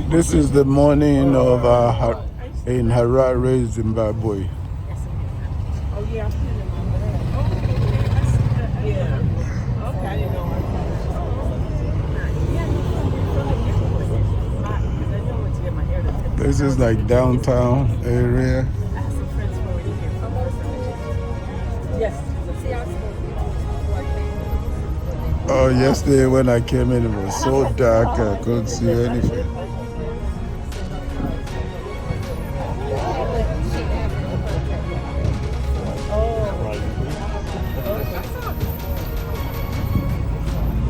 This is the morning of in Harare, Zimbabwe. Oh yeah. Yeah. Okay, I didn't know. This is like downtown area. I have some friends who are already here from Yes. Oh, yesterday when I came in, it was so dark I couldn't see anything.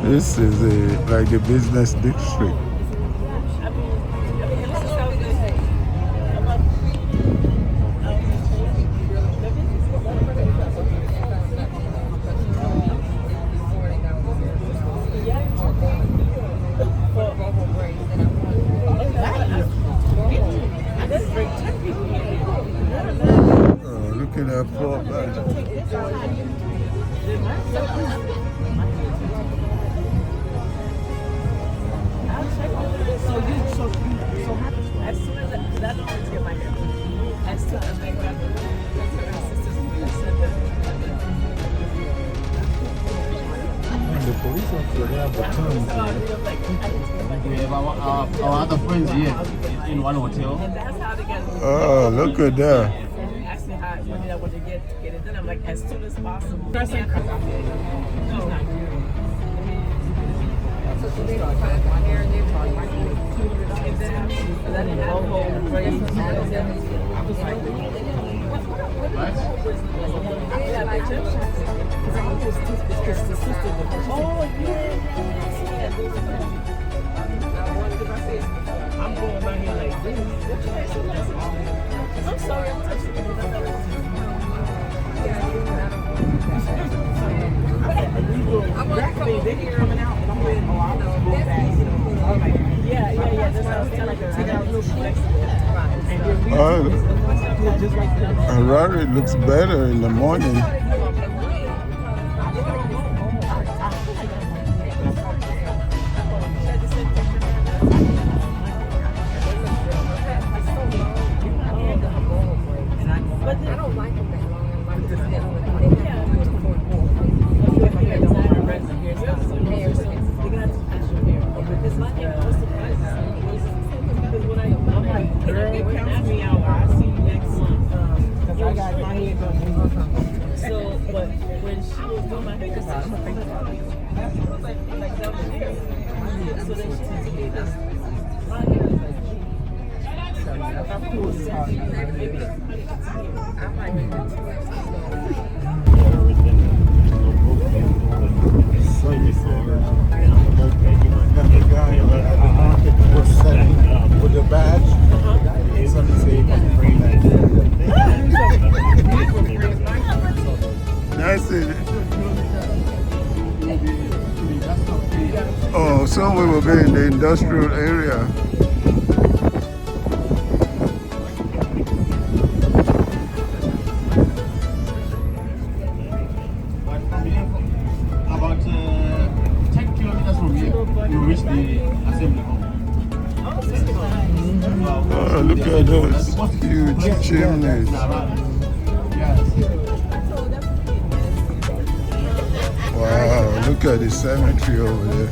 This is like a business district. Oh, look at that poor man. As soon as that always get my hair. As soon as they got The police officer have the tongue. We have our other friends here in one hotel. And that's how they got. Oh, look at that. Asked me when did I want to get it done. I'm like, as soon as possible. No. So they don't find my hair and they're talking about it. I was like, I'm going by here like this. I'm sorry, I'm touching you. I'm coming out and I'm waiting. Oh, I was going back. Yeah. That's what I was telling you. Take out a little flexible. Harare looks better in the morning. I don't like them that long. I got my hair done. So, but when she was doing my hair, it was like that was hair. So then she said to me, this, my hair is like G. So if I pull this hard, maybe I might make it too much. The guy at the market was selling with the badge. That's it. Oh, so we will be in the industrial area. About 10 kilometers from here, you reach the assembly hall. Oh, look at those huge chimneys. Wow, look at the cemetery over there.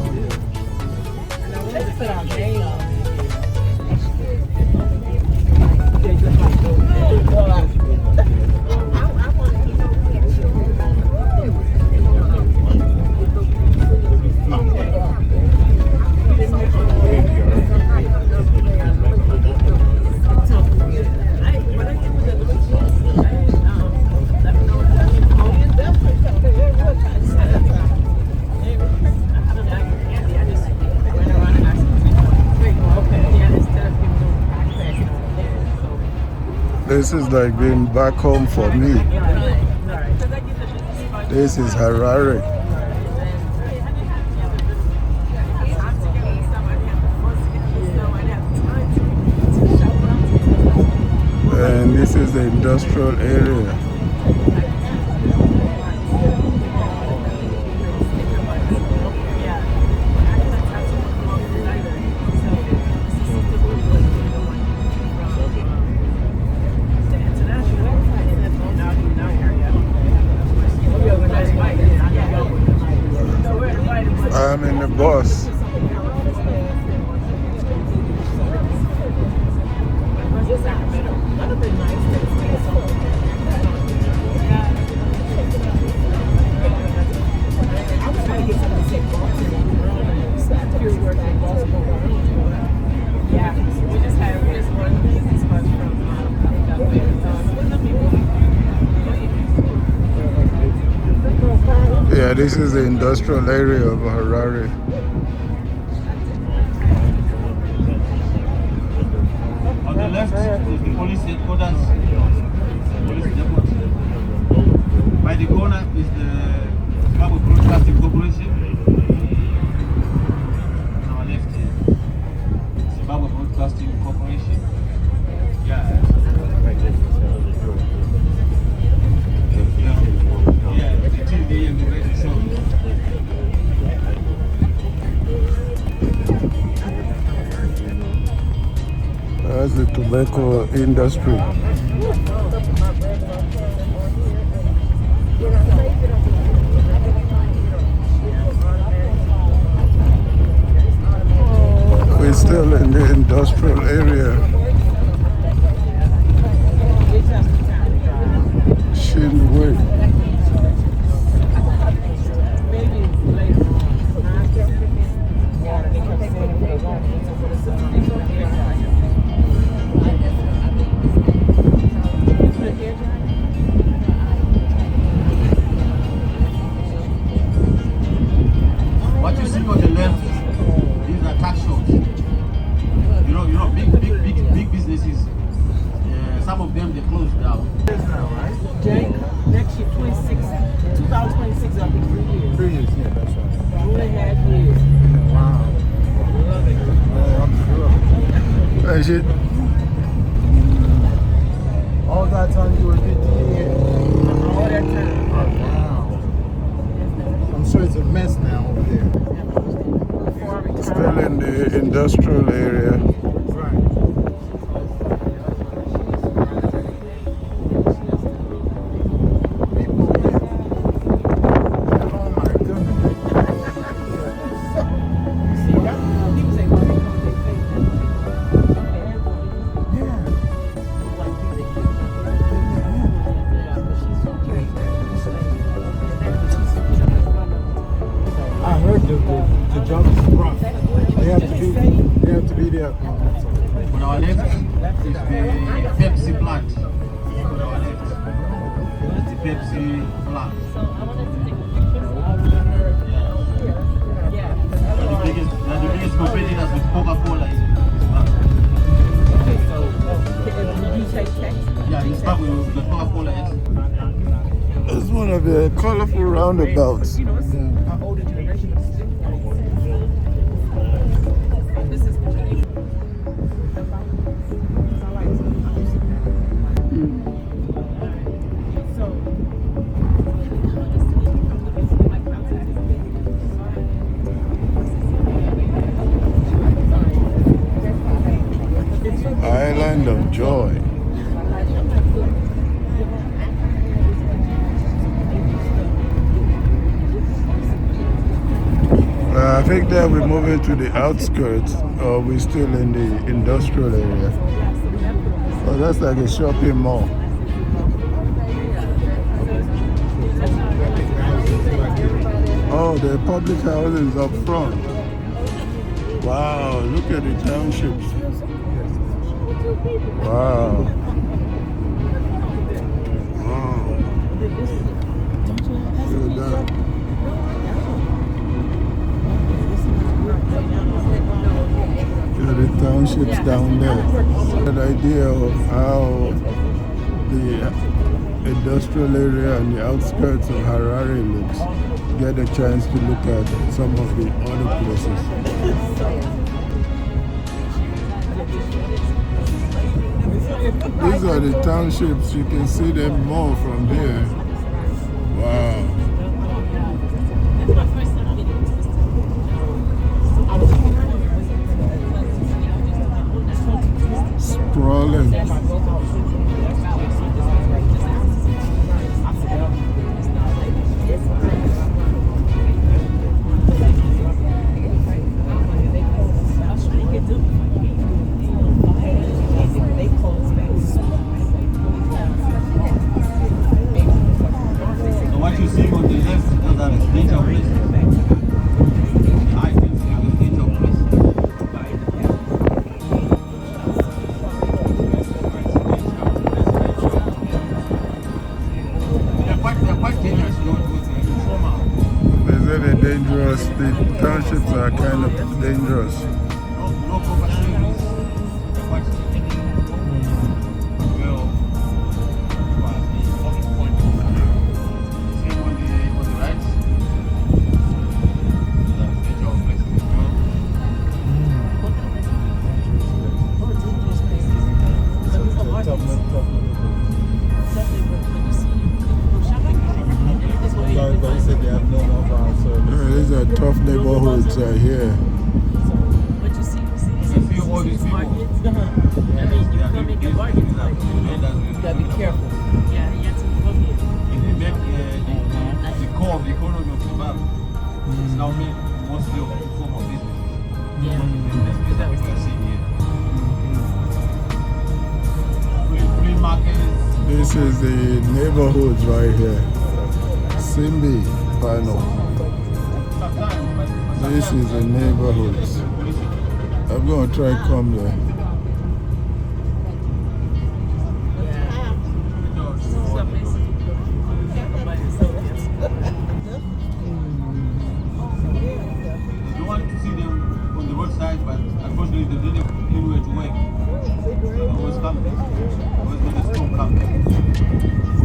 This is like being back home for me. This is Harare. And this is the industrial area. Yeah, this is the industrial area of Harare. On the left is the police headquarters, police depot. By the corner is the Zimbabwe Broadcasting Corporation. On our left here, Zimbabwe Broadcasting Corporation. Yeah. Yeah, the TV and the radio show. That's the tobacco industry. We're still in the industrial area. Shinway. What you see on the left, these are tax shops. Big businesses. Some of them they closed down. Next year, 2026, I'll be 3 years. 3 years, yeah, that's right. 2.5 years. Wow. I'm sure. That's it. All that time you were 50 years. All that time. Oh, wow. I'm sure it's a mess now over there. Still in the industrial area. Right. Oh my goodness. Yeah. I heard the job is rough. They have to be there. On our left is the Pepsi plant. On our left is the Pepsi plant. And the biggest competitors with Coca-Cola is Zimbabwe. Yeah, in Zimbabwe we've got Coca-Cola. It's one of the colorful roundabouts. Our older generation. This is Island of Joy. I think that we're moving to the outskirts, or we're still in the industrial area. Oh, that's like a shopping mall. Oh, the public housing up front. Wow, look at the townships. Wow. Wow. Look at that. Look at the townships down there. An idea of how the industrial area and the outskirts of Harare looks. Get a chance to look at some of the other places. These are the townships. You can see them more from there. Wow. Sprawling. because the townships are kind of dangerous. No proper service. But well, same on the right. That's the job place as well. They said they have no mobile service. These are tough neighborhoods right here. But you see all these people. markets. I mean, you come in the markets, like, You gotta be careful. Yeah, you have to come here. It make the core of the economy of Zimbabwe. It's now made mostly of the form of business. Yeah. That's what we are seeing here. Free markets. This is the neighborhoods right here. Simbi Pano. This is the neighborhoods. I'm gonna try come there. You want to see them on the roadside, but unfortunately they didn't have anywhere to work. They always come. Always when the storm comes.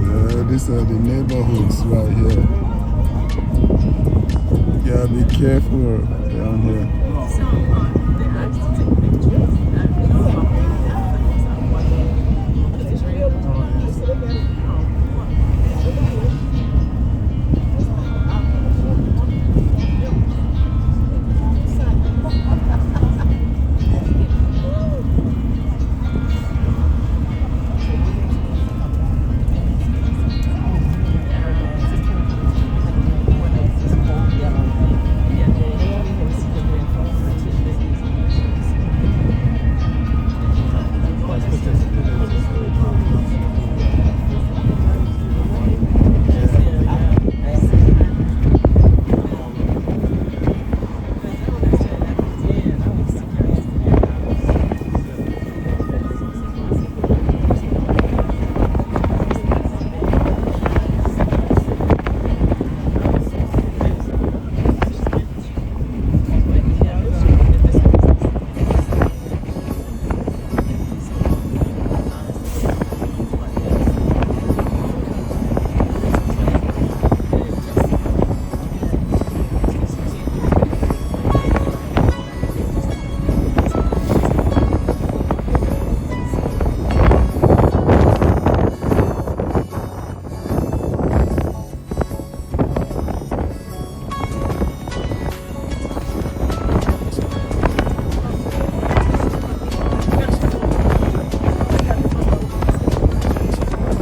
Yeah, these are the neighborhoods right here. Yeah, be careful down here.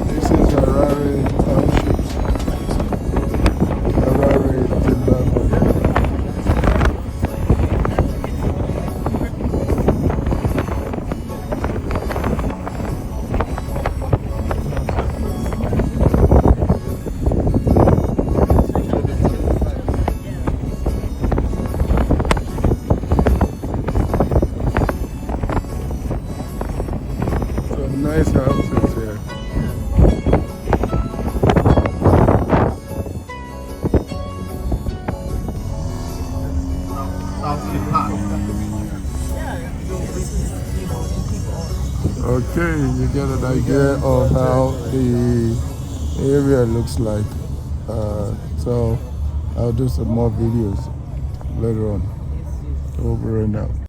This is Harare Townships. Harare, Zimbabwe. Some nice houses here. Okay, you get an idea of how the area looks like. So I'll do some more videos later on. Over and out.